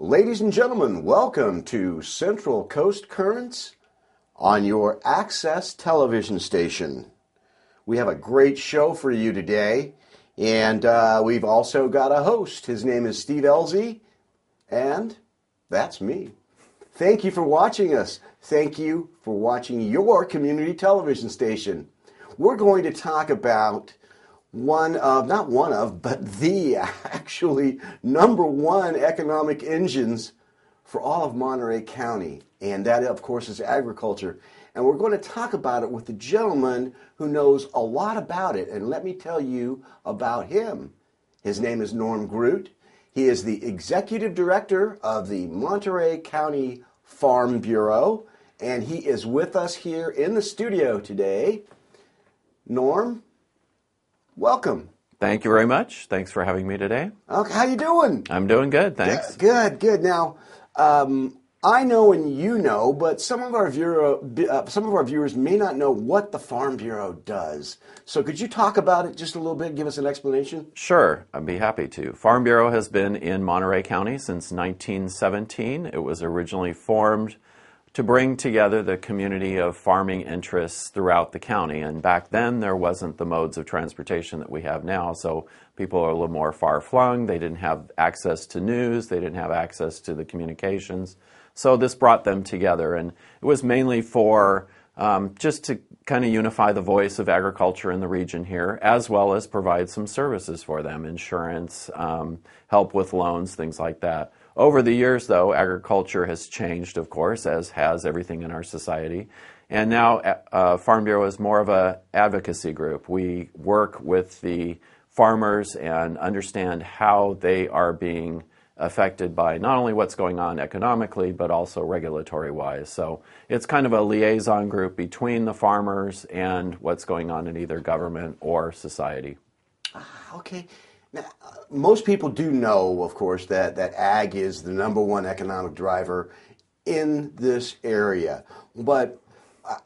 Ladies and gentlemen, welcome to Central Coast Currents on your Access television station. We have a great show for you today, and we've also got a host. His name is Steve Ellzey, and that's me. Thank you for watching us. Thank you for watching your community television station. We're going to talk about the actually number one economic engines for all of Monterey County. And that, of course, is agriculture. And we're going to talk about it with the gentleman who knows a lot about it. And let me tell you about him. His name is Norm Groot. He is the executive director of the Monterey County Farm Bureau. And he is with us here in the studio today. Norm, welcome. Thank you very much. Thanks for having me today. Okay, how you doing? I'm doing good, thanks. Good. Now, I know and you know, but some of our viewers may not know what the Farm Bureau does. So could you talk about it just a little bit, give us an explanation? Sure, I'd be happy to. Farm Bureau has been in Monterey County since 1917. It was originally formed to bring together the community of farming interests throughout the county. And back then, there wasn't the modes of transportation that we have now, so people are a little more far-flung. They didn't have access to news. They didn't have access to the communications. So this brought them together, and it was mainly for just to kind of unify the voice of agriculture in the region here, as well as provide some services for them, insurance, help with loans, things like that. Over the years, though, agriculture has changed, of course, as has everything in our society. And now Farm Bureau is more of an advocacy group. We work with the farmers and understand how they are being affected by not only what's going on economically, but also regulatory-wise. So it's kind of a liaison group between the farmers and what's going on in either government or society. Okay. Now, most people do know, of course, that ag is the number one economic driver in this area. But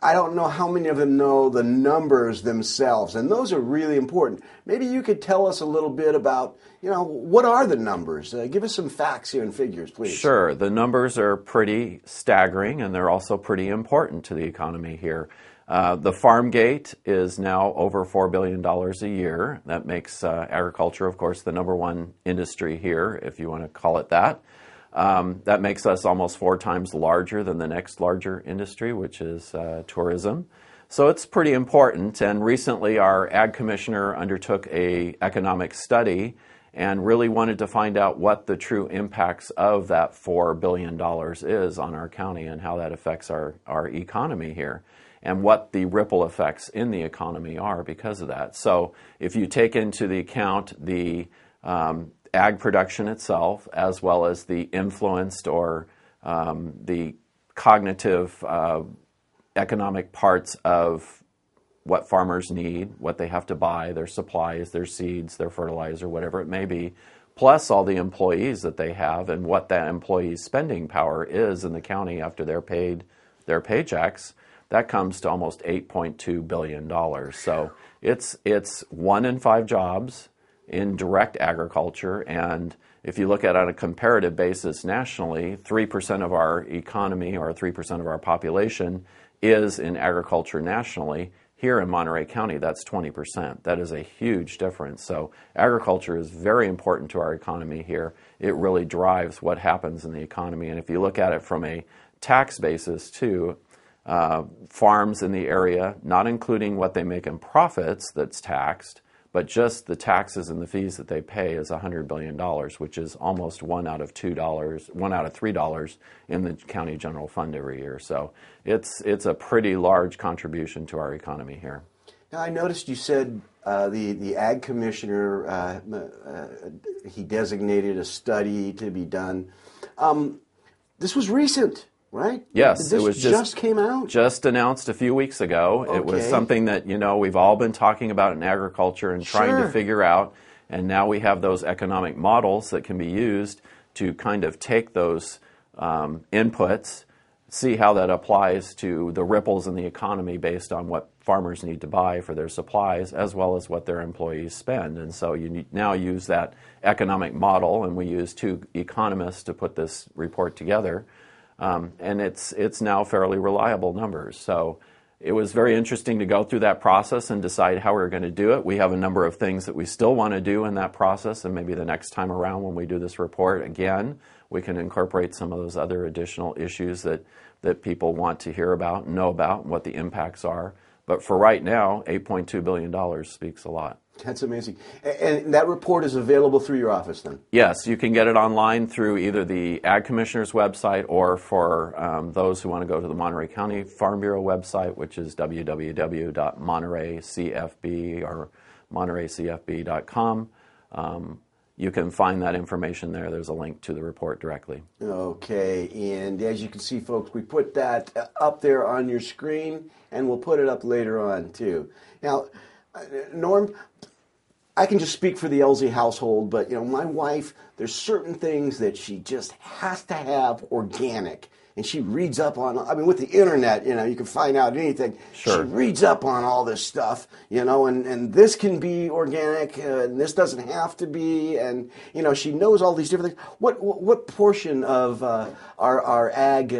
I don't know how many of them know the numbers themselves, and those are really important. Maybe you could tell us a little bit about, what are the numbers? Give us some facts here and figures, please. Sure. The numbers are pretty staggering, and they're also pretty important to the economy here. The farm gate is now over $4 billion a year. That makes agriculture, of course, the number one industry here, if you want to call it that. That makes us almost 4 times larger than the next larger industry, which is tourism. So it's pretty important. And recently our ag commissioner undertook an economic study and really wanted to find out what the true impacts of that $4 billion is on our county and how that affects our economy here, and what the ripple effects in the economy are because of that. So if you take into the account the ag production itself, as well as the influenced or the cognitive economic parts of what farmers need, what they have to buy, their supplies, their seeds, their fertilizer, whatever it may be, plus all the employees that they have and what that employee's spending power is in the county after they're paid their paychecks, that comes to almost $8.2 billion. So it's 1 in 5 jobs in direct agriculture, and if you look at it on a comparative basis nationally, 3% of our economy or 3% of our population is in agriculture nationally. Here in Monterey County, that's 20%. That is a huge difference. So agriculture is very important to our economy here. It really drives what happens in the economy. And if you look at it from a tax basis too, farms in the area, not including what they make in profits that's taxed, but just the taxes and the fees that they pay is $100 billion, which is almost $1 out of $3 in the county general fund every year. So it's a pretty large contribution to our economy here. Now, I noticed you said the ag commissioner, he designated a study to be done. This was recent, right? Yes, it was just came out? Just announced a few weeks ago. Okay. It was something that, we've all been talking about in agriculture and trying to figure out, and now we have those economic models that can be used to kind of take those inputs, see how that applies to the ripples in the economy based on what farmers need to buy for their supplies, as well as what their employees spend. And so you now use that economic model, and we use two economists to put this report together, and it's now fairly reliable numbers. So it was very interesting to go through that process and decide how we're going to do it. We have a number of things that we still want to do in that process, and maybe the next time around when we do this report again, we can incorporate some of those other additional issues that people want to hear about and know about and what the impacts are. But for right now, $8.2 billion speaks a lot. That's amazing. And that report is available through your office then? Yes, you can get it online through either the Ag Commissioner's website, or for those who want to go to the Monterey County Farm Bureau website, which is www.montereycfb or montereycfb.com. You can find that information there. There's a link to the report directly. Okay, and as you can see, folks, we put that up there on your screen, and we'll put it up later on, too. Now, Norm, I can just speak for the Ellzey household, but, my wife, there's certain things that she just has to have organic. And she reads up on, with the internet, you can find out anything. Sure. She reads up on all this stuff, and this can be organic, and this doesn't have to be, and, she knows all these different things. What portion of our ag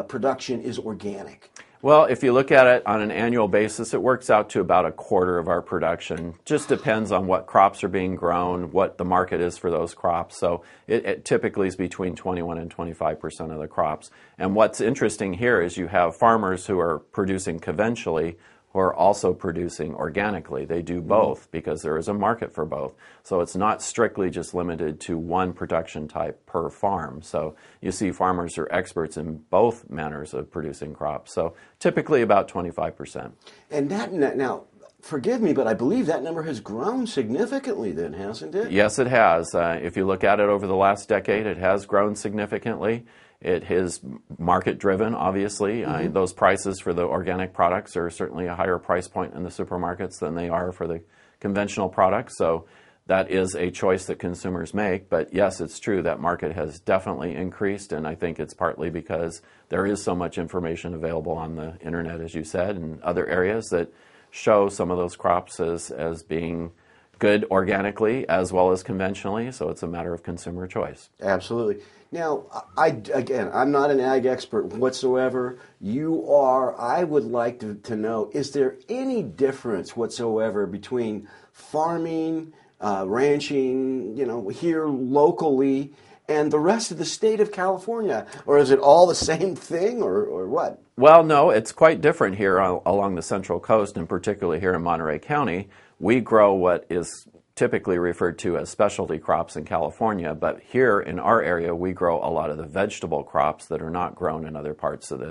production is organic? Well, if you look at it on an annual basis, it works out to about a quarter of our production. Just depends on what crops are being grown, what the market is for those crops. So it typically is between 21 and 25% of the crops. And what's interesting here is you have farmers who are producing conventionally who are also producing organically. They do both because there is a market for both. So it's not strictly just limited to one production type per farm. So you see farmers are experts in both manners of producing crops. So typically about 25%. And that now, forgive me, but I believe that number has grown significantly then, hasn't it? Yes, it has. If you look at it over the last decade, it has grown significantly. It is market-driven, obviously. Those prices for the organic products are certainly a higher price point in the supermarkets than they are for the conventional products. So that is a choice that consumers make. But yes, it's true that market has definitely increased, and I think it's partly because there is so much information available on the internet, as you said, and other areas that show some of those crops as being good organically as well as conventionally. So it's a matter of consumer choice. Absolutely. Now, I'm not an ag expert whatsoever. You are. I would like to know, is there any difference whatsoever between farming, ranching, here locally, and the rest of the state of California? Or is it all the same thing, or what? Well, no, it's quite different here along the Central Coast, and particularly here in Monterey County. We grow what is typically referred to as specialty crops in California, but here in our area we grow a lot of the vegetable crops that are not grown in other parts of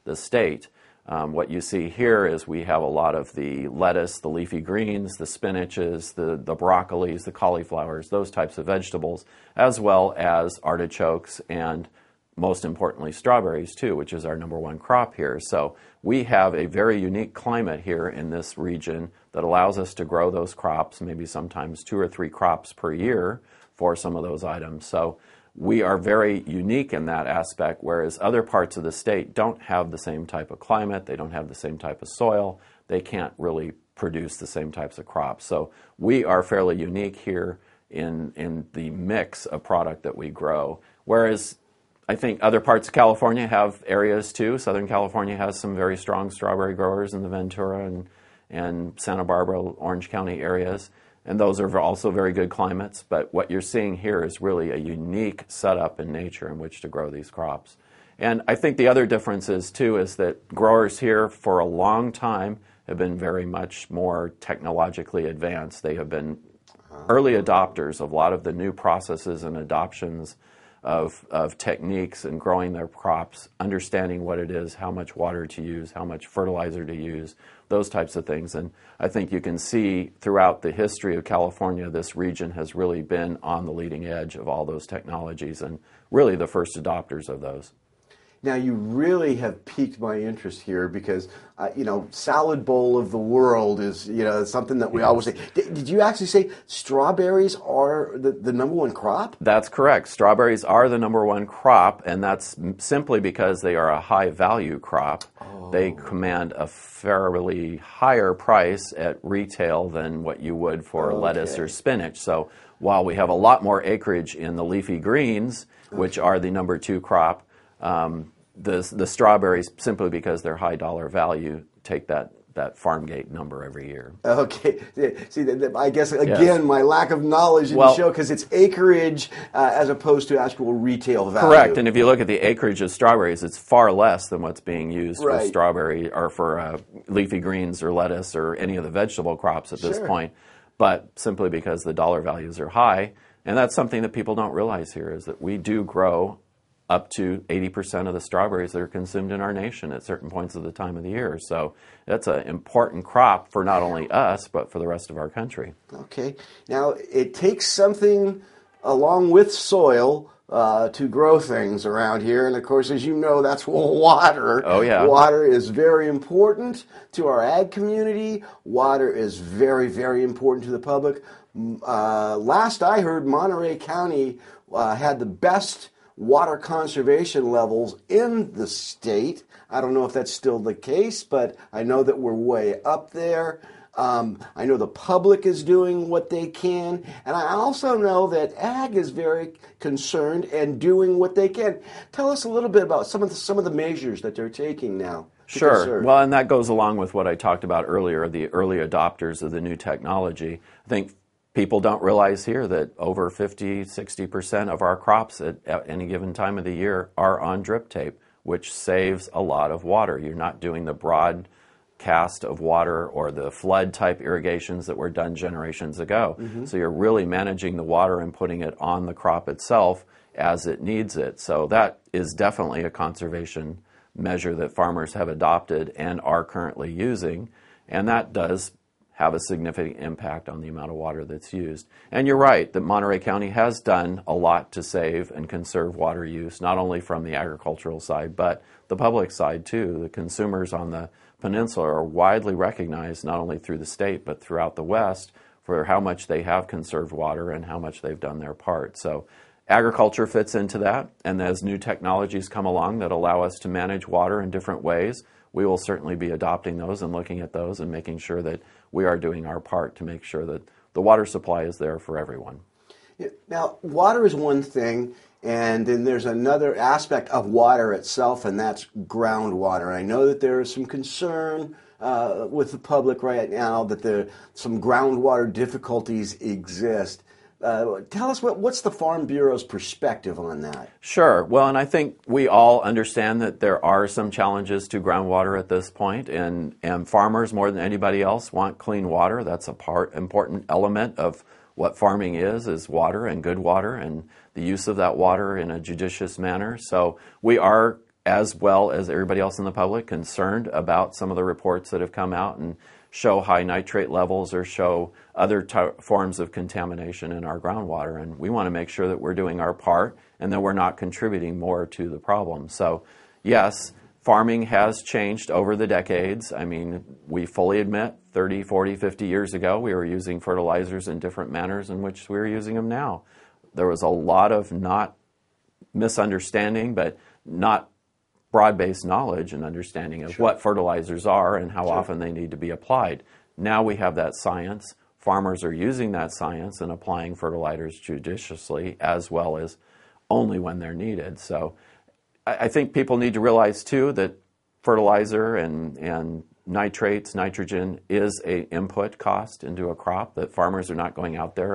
the state. What you see here is we have a lot of the lettuce, the leafy greens, the spinaches, the broccolis, the cauliflowers, those types of vegetables, as well as artichokes and most importantly strawberries too, which is our number one crop here. So we have a very unique climate here in this region that allows us to grow those crops, maybe sometimes 2 or 3 crops per year for some of those items. So we are very unique in that aspect, whereas other parts of the state don't have the same type of climate, they don't have the same type of soil, they can't really produce the same types of crops. So we are fairly unique here in the mix of product that we grow, whereas I think other parts of California have areas too. Southern California has some very strong strawberry growers in the Ventura and Santa Barbara, Orange County areas, and those are also very good climates. But what you're seeing here is really a unique setup in nature in which to grow these crops. And I think the other difference is too is that growers here for a long time have been very much more technologically advanced. They have been early adopters of a lot of the new processes and adoptions of techniques in growing their crops, understanding what it is, how much water to use, how much fertilizer to use, those types of things. And I think you can see throughout the history of California, this region has really been on the leading edge of all those technologies and really the first adopters of those. Now you really have piqued my interest here because, salad bowl of the world is, something that we always say. Did you actually say strawberries are the number one crop? That's correct. Strawberries are the number one crop, and that's simply because they are a high value crop. Oh. They command a fairly higher price at retail than what you would for lettuce or spinach. So while we have a lot more acreage in the leafy greens, which are the number two crop, the strawberries, simply because they're high dollar value, take that farm gate number every year. Okay. See, I guess, again, my lack of knowledge in the show, because it's acreage as opposed to actual retail value. Correct. And if you look at the acreage of strawberries, it's far less than what's being used for strawberry or for leafy greens or lettuce or any of the vegetable crops at this point. But simply because the dollar values are high, and that's something that people don't realize here, is that we do grow up to 80% of the strawberries that are consumed in our nation at certain points of the time of the year. So that's an important crop for not only us, but for the rest of our country. Okay. Now, it takes something along with soil to grow things around here. And, of course, as you know, that's water. Oh, yeah. Water is very important to our ag community. Water is very, very important to the public. Last I heard, Monterey County had the best water conservation levels in the state. I don't know if that's still the case, but I know that we're way up there. I know the public is doing what they can, and I also know that ag is very concerned and doing what they can. Tell us a little bit about some of the measures that they're taking now. Sure. Well, and that goes along with what I talked about earlier, the early adopters of the new technology. I think people don't realize here that over 50-60% of our crops at any given time of the year are on drip tape, which saves a lot of water. You're not doing the broad cast of water or the flood type irrigations that were done generations ago. So you're really managing the water and putting it on the crop itself as it needs it. So that is definitely a conservation measure that farmers have adopted and are currently using, and that does have a significant impact on the amount of water that's used. And you're right that Monterey County has done a lot to save and conserve water use, not only from the agricultural side, but the public side too. The consumers on the peninsula are widely recognized, not only through the state, but throughout the West, for how much they have conserved water and how much they've done their part. So agriculture fits into that, and as new technologies come along that allow us to manage water in different ways, we will certainly be adopting those and looking at those and making sure that we are doing our part to make sure that the water supply is there for everyone. Now, water is one thing, and then there's another aspect of water itself, and that's groundwater. I know that there is some concern with the public right now that some groundwater difficulties exist. Tell us what's the Farm Bureau's perspective on that? Sure. Well, and I think we all understand that there are some challenges to groundwater at this point, and farmers more than anybody else want clean water. That's important element of what farming is water and good water and the use of that water in a judicious manner. So we are, as well as everybody else in the public, concerned about some of the reports that have come out and show high nitrate levels or show other forms of contamination in our groundwater. And we want to make sure that we're doing our part and that we're not contributing more to the problem. So yes, farming has changed over the decades. I mean, we fully admit 30, 40, 50 years ago we were using fertilizers in different manners in which we are using them now. There was a lot of not misunderstanding, but not broad-based knowledge and understanding of what fertilizers are and how often they need to be applied. Now we have that science. Farmers are using that science and applying fertilizers judiciously as well as only when they're needed. So I think people need to realize too that fertilizer and nitrates, nitrogen is an input cost into a crop, that farmers are not going out there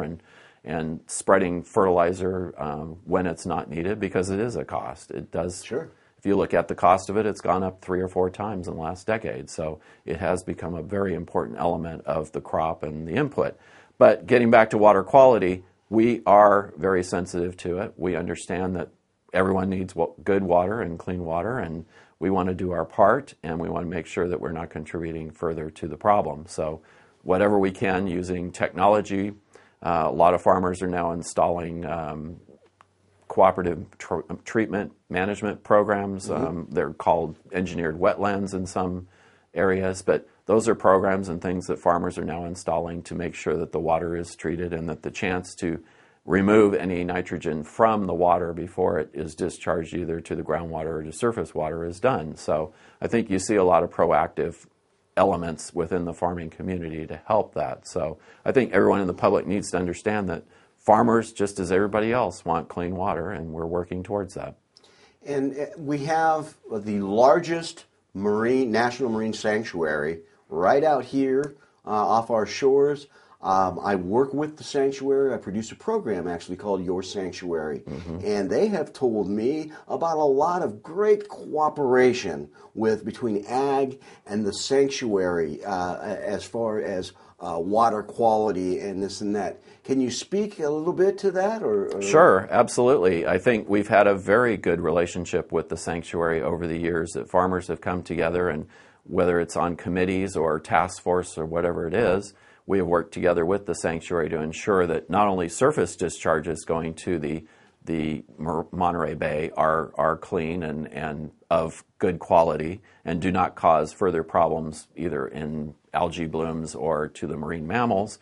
and spreading fertilizer when it's not needed, because it is a cost. It does. Sure. If you look at the cost of it, it's gone up 3 or 4 times in the last decade. So it has become a very important element of the crop and the input. But getting back to water quality, we are very sensitive to it. We understand that everyone needs good water and clean water, and we want to do our part, and we want to make sure that we're not contributing further to the problem. So whatever we can using technology, a lot of farmers are now installing cooperative treatment management programs. They're called engineered wetlands in some areas, but those are programs and things that farmers are now installing to make sure that the water is treated and that the chance to remove any nitrogen from the water before it is discharged either to the groundwater or to surface water is done. So I think you see a lot of proactive elements within the farming community to help that. So I think everyone in the public needs to understand that farmers, just as everybody else, want clean water, and we're working towards that. And we have the largest national marine sanctuary right out here off our shores. I work with the sanctuary. I produce a program actually called Your Sanctuary. And they have told me about a lot of great cooperation between ag and the sanctuary as far as water quality and this and that. Can you speak a little bit to that? Or? Sure, absolutely. I think we've had a very good relationship with the sanctuary over the years, that farmers have come together, and whether it's on committees or task force or whatever it is, we have worked together with the sanctuary to ensure that not only surface discharges going to the Monterey Bay are clean and of good quality and do not cause further problems either in algae blooms or to the marine mammals.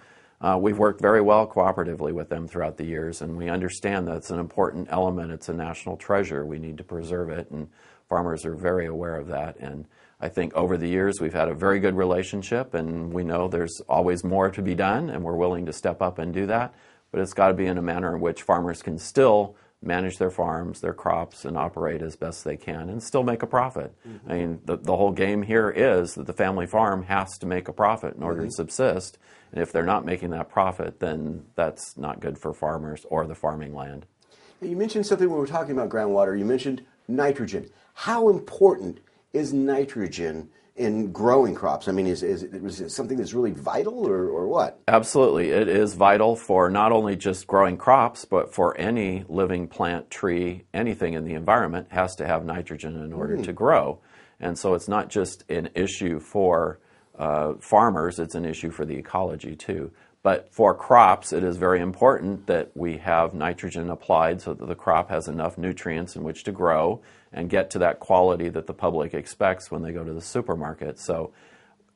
We've worked very well cooperatively with them throughout the years, and we understand that it's an important element. It's a national treasure. We need to preserve it, and farmers are very aware of that. And I think over the years we've had a very good relationship, and we know there's always more to be done, and we're willing to step up and do that. But it's got to be in a manner in which farmers can still manage their farms, their crops, and operate as best they can and still make a profit. I mean, the whole game here is that the family farm has to make a profit in order to subsist. And if they're not making that profit, then that's not good for farmers or the farming land. You mentioned something when we were talking about groundwater. You mentioned nitrogen. How important is nitrogen in growing crops? I mean, is it something that's really vital or what? Absolutely. It is vital for not only just growing crops, but for any living plant, tree, anything in the environment has to have nitrogen in order to grow. And so it's not just an issue for farmers, it's an issue for the ecology too. But for crops, it is very important that we have nitrogen applied so that the crop has enough nutrients in which to grow and get to that quality that the public expects when they go to the supermarket. So,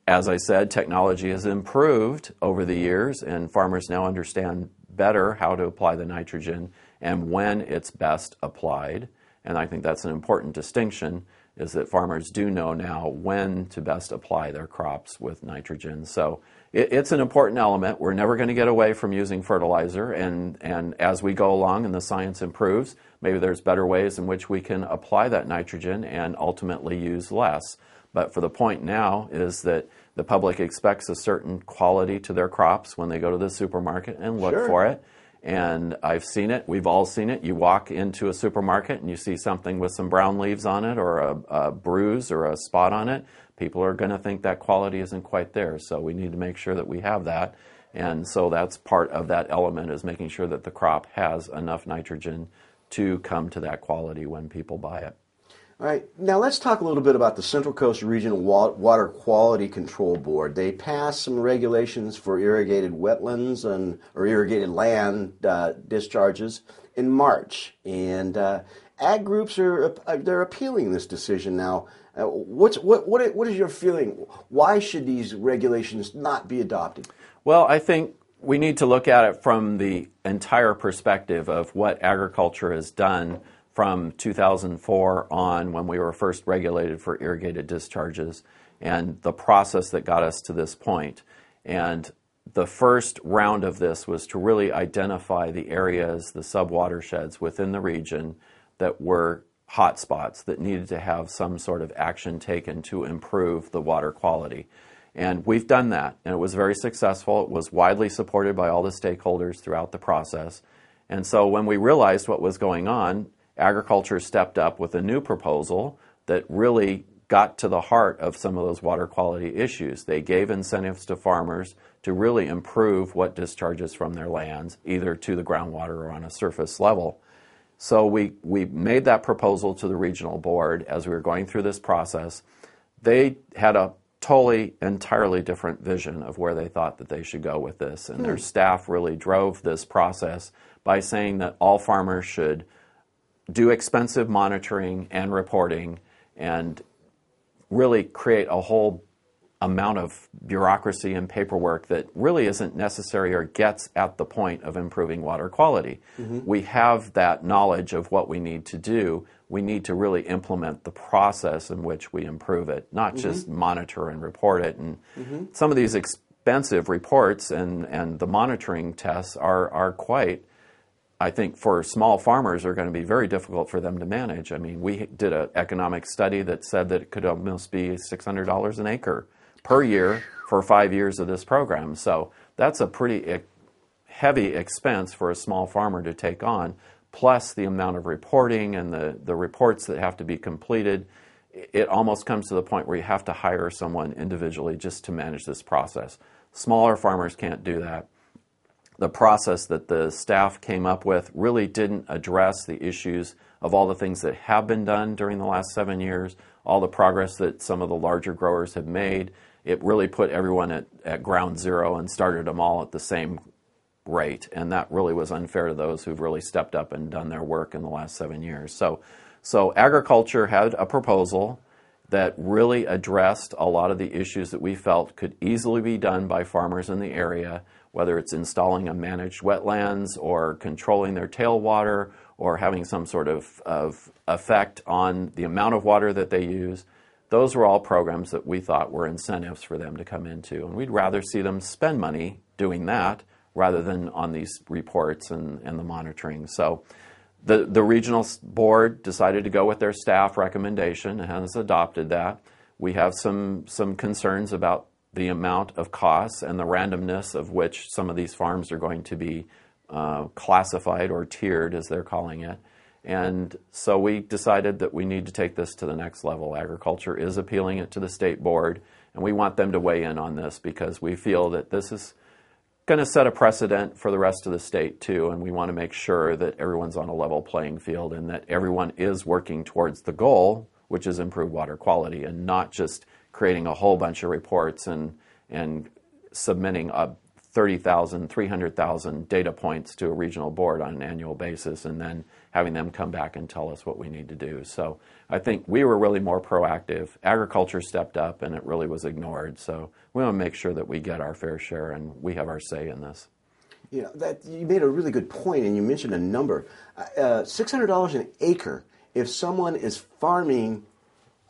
as I said, technology has improved over the years, and farmers now understand better how to apply the nitrogen and when it's best applied. And I think that's an important distinction, is that farmers do know now when to best apply their crops with nitrogen. So it's an important element. We're never going to get away from using fertilizer, and as we go along and the science improves, maybe there's better ways in which we can apply that nitrogen and ultimately use less. But for the point now is that the public expects a certain quality to their crops when they go to the supermarket and look for it. And I've seen it. We've all seen it. You walk into a supermarket and you see something with some brown leaves on it or a bruise or a spot on it. People are going to think that quality isn't quite there. So we need to make sure that we have that. And so that's part of that element, is making sure that the crop has enough nitrogen to come to that quality when people buy it. All right. Now let's talk a little bit about the Central Coast Regional Water Quality Control Board. They passed some regulations for irrigated wetlands or irrigated land discharges in March, and ag groups they're appealing this decision now. What is your feeling? Why should these regulations not be adopted? Well, I think we need to look at it from the entire perspective of what agriculture has done from 2004 on, when we were first regulated for irrigated discharges, and the process that got us to this point. And the first round of this was to really identify the areas, the sub-watersheds within the region that were hot spots that needed to have some sort of action taken to improve the water quality. And we've done that, and it was very successful. It was widely supported by all the stakeholders throughout the process. And so when we realized what was going on, agriculture stepped up with a new proposal that really got to the heart of some of those water quality issues. They gave incentives to farmers to really improve what discharges from their lands, either to the groundwater or on a surface level. So we made that proposal to the regional board as we were going through this process. They had a entirely different vision of where they thought that they should go with this. And their staff really drove this process by saying that all farmers should do expensive monitoring and reporting and really create a whole amount of bureaucracy and paperwork that really isn't necessary or gets at the point of improving water quality. We have that knowledge of what we need to do. We need to really implement the process in which we improve it, not just monitor and report it. And some of these expensive reports and the monitoring tests are quite, I think, for small farmers are going to be very difficult for them to manage. I mean, we did an economic study that said that it could almost be $600 an acre per year for 5 years of this program. So that's a pretty heavy expense for a small farmer to take on, plus the amount of reporting and the reports that have to be completed. It almost comes to the point where you have to hire someone individually just to manage this process. Smaller farmers can't do that. The process that the staff came up with really didn't address the issues of all the things that have been done during the last 7 years, all the progress that some of the larger growers have made. It really put everyone at ground zero and started them all at the same rate, and that really was unfair to those who've really stepped up and done their work in the last 7 years. So agriculture had a proposal that really addressed a lot of the issues that we felt could easily be done by farmers in the area, whether it's installing a managed wetlands or controlling their tailwater or having some sort of effect on the amount of water that they use. Those were all programs that we thought were incentives for them to come into, and we'd rather see them spend money doing that rather than on these reports and the monitoring. So the regional board decided to go with their staff recommendation and has adopted that. We have some concerns about the amount of costs and the randomness of which some of these farms are going to be classified or tiered, as they're calling it. And so we decided that we need to take this to the next level. Agriculture is appealing it to the state board, and we want them to weigh in on this because we feel that this is going to set a precedent for the rest of the state too, and we want to make sure that everyone's on a level playing field and that everyone is working towards the goal, which is improved water quality, and not just creating a whole bunch of reports and submitting 30,000, 300,000 data points to a regional board on an annual basis and then having them come back and tell us what we need to do. So I think we were really more proactive. Agriculture stepped up and it really was ignored. So we want to make sure that we get our fair share and we have our say in this. You know, that you made a really good point, and you mentioned a number. $600 an acre. If someone is farming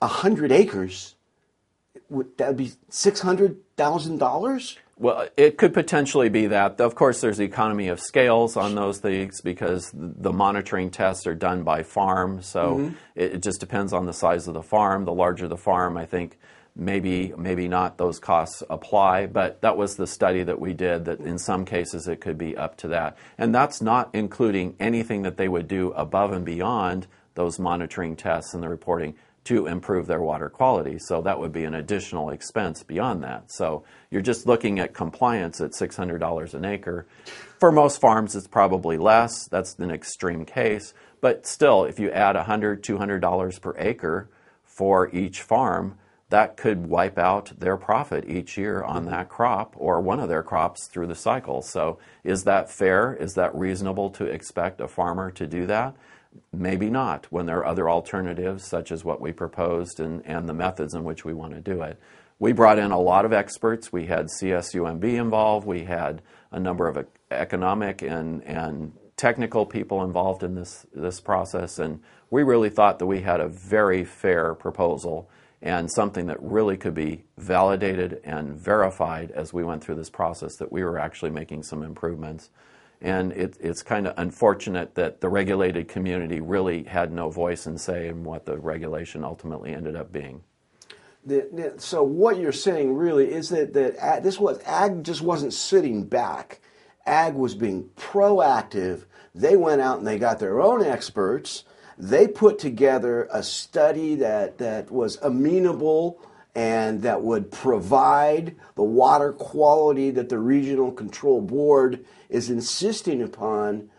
100 acres, that would be $600,000? Well, it could potentially be that. Of course, there's the economy of scales on those things because the monitoring tests are done by farm. So it just depends on the size of the farm. The larger the farm, I think maybe not those costs apply. But that was the study that we did, that in some cases it could be up to that. And that's not including anything that they would do above and beyond those monitoring tests and the reporting to improve their water quality. So that would be an additional expense beyond that. So you're just looking at compliance at $600 an acre. For most farms, it's probably less. That's an extreme case. But still, if you add $100, $200 per acre for each farm, that could wipe out their profit each year on that crop or one of their crops through the cycle. So is that fair? Is that reasonable to expect a farmer to do that? Maybe not, when there are other alternatives, such as what we proposed and the methods in which we want to do it. We brought in a lot of experts. We had CSUMB involved. We had a number of economic and technical people involved in this process. And we really thought that we had a very fair proposal and something that really could be validated and verified as we went through this process, that we were actually making some improvements. And it's kind of unfortunate that the regulated community really had no voice and say in what the regulation ultimately ended up being. So what you're saying really is that ag just wasn't sitting back. Ag was being proactive. They went out and they got their own experts. They put together a study that was amenable and that would provide the water quality that the Regional Control Board is insisting upon,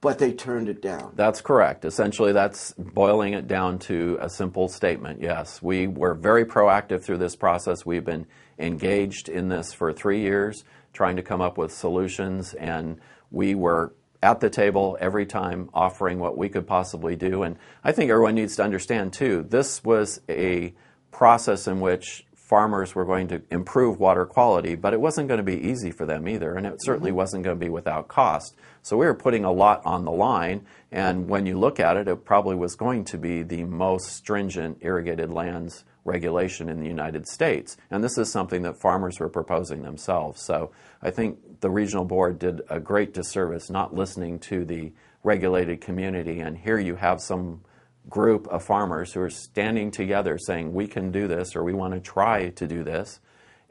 but they turned it down. That's correct. Essentially, that's boiling it down to a simple statement. Yes, we were very proactive through this process. We've been engaged in this for 3 years, trying to come up with solutions, and we were at the table every time offering what we could possibly do. And I think everyone needs to understand, too, this was a process in which farmers were going to improve water quality, but it wasn't going to be easy for them either, and it certainly wasn't going to be without cost. So we were putting a lot on the line, and when you look at it, it probably was going to be the most stringent irrigated lands regulation in the United States. And this is something that farmers were proposing themselves. So I think the regional board did a great disservice not listening to the regulated community, and here you have some group of farmers who are standing together saying we can do this or we want to try to do this,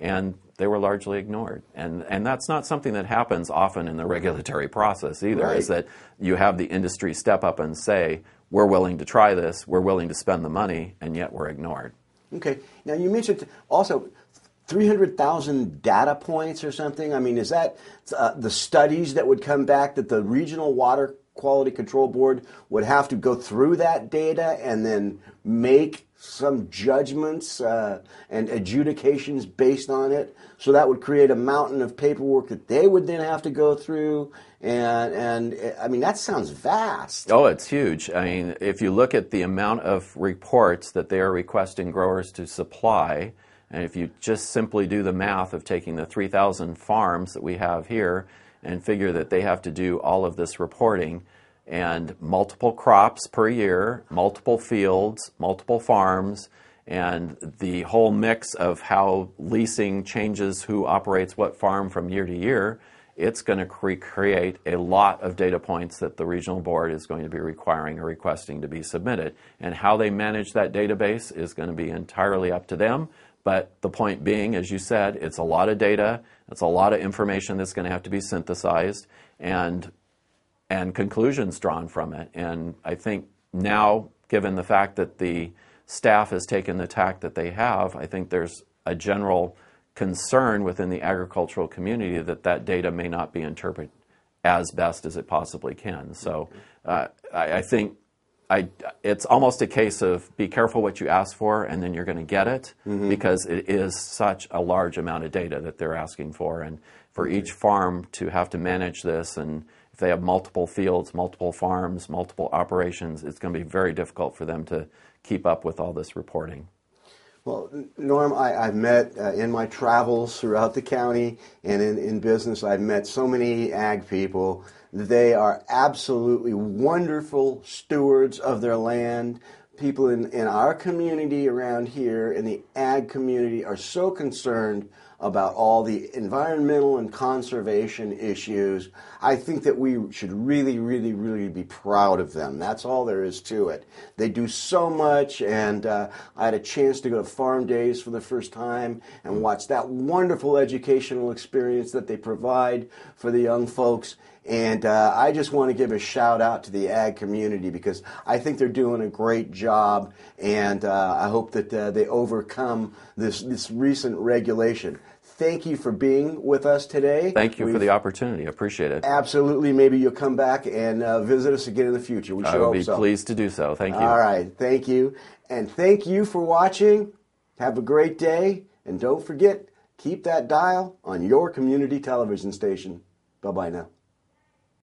and they were largely ignored. And that's not something that happens often in the regulatory process either, Right. is that you have the industry step up and say we're willing to try this, we're willing to spend the money, and yet we're ignored. Okay. Now, you mentioned also 300,000 data points or something. I mean, is that the studies that would come back that the Regional Water Quality Control Board would have to go through that data and then make some judgments and adjudications based on it? So that would create a mountain of paperwork that they would then have to go through. And I mean, that sounds vast. Oh, it's huge. I mean, if you look at the amount of reports that they are requesting growers to supply, and if you just simply do the math of taking the 3,000 farms that we have here and figure that they have to do all of this reporting, and multiple crops per year, multiple fields, multiple farms, and the whole mix of how leasing changes who operates what farm from year to year, it's going to create a lot of data points that the regional board is going to be requiring or requesting to be submitted. And how they manage that database is going to be entirely up to them. But the point being, as you said, it's a lot of data, it's a lot of information that's going to have to be synthesized and conclusions drawn from it. And I think now, given the fact that the staff has taken the tack that they have, I think there's a general concern within the agricultural community that that data may not be interpreted as best as it possibly can. So I think it's almost a case of be careful what you ask for and then you're going to get it, because it is such a large amount of data that they're asking for. And for each farm to have to manage this, and if they have multiple fields, multiple farms, multiple operations, it's going to be very difficult for them to keep up with all this reporting. Well, Norm, I've met in my travels throughout the county and in business, I've met so many ag people. They are absolutely wonderful stewards of their land. People in our community around here, in the ag community, are so concerned about all the environmental and conservation issues. I think that we should really, really, really be proud of them. That's all there is to it. They do so much, and I had a chance to go to Farm Days for the first time and watch that wonderful educational experience that they provide for the young folks. And I just want to give a shout out to the ag community, because I think they're doing a great job, and I hope that they overcome this recent regulation. Thank you for being with us today. Thank you for the opportunity. I appreciate it. Absolutely. Maybe you'll come back and visit us again in the future. We sure hope so. I would be pleased to do so. Thank you. All right. Thank you. And thank you for watching. Have a great day. And don't forget, keep that dial on your community television station. Bye-bye now.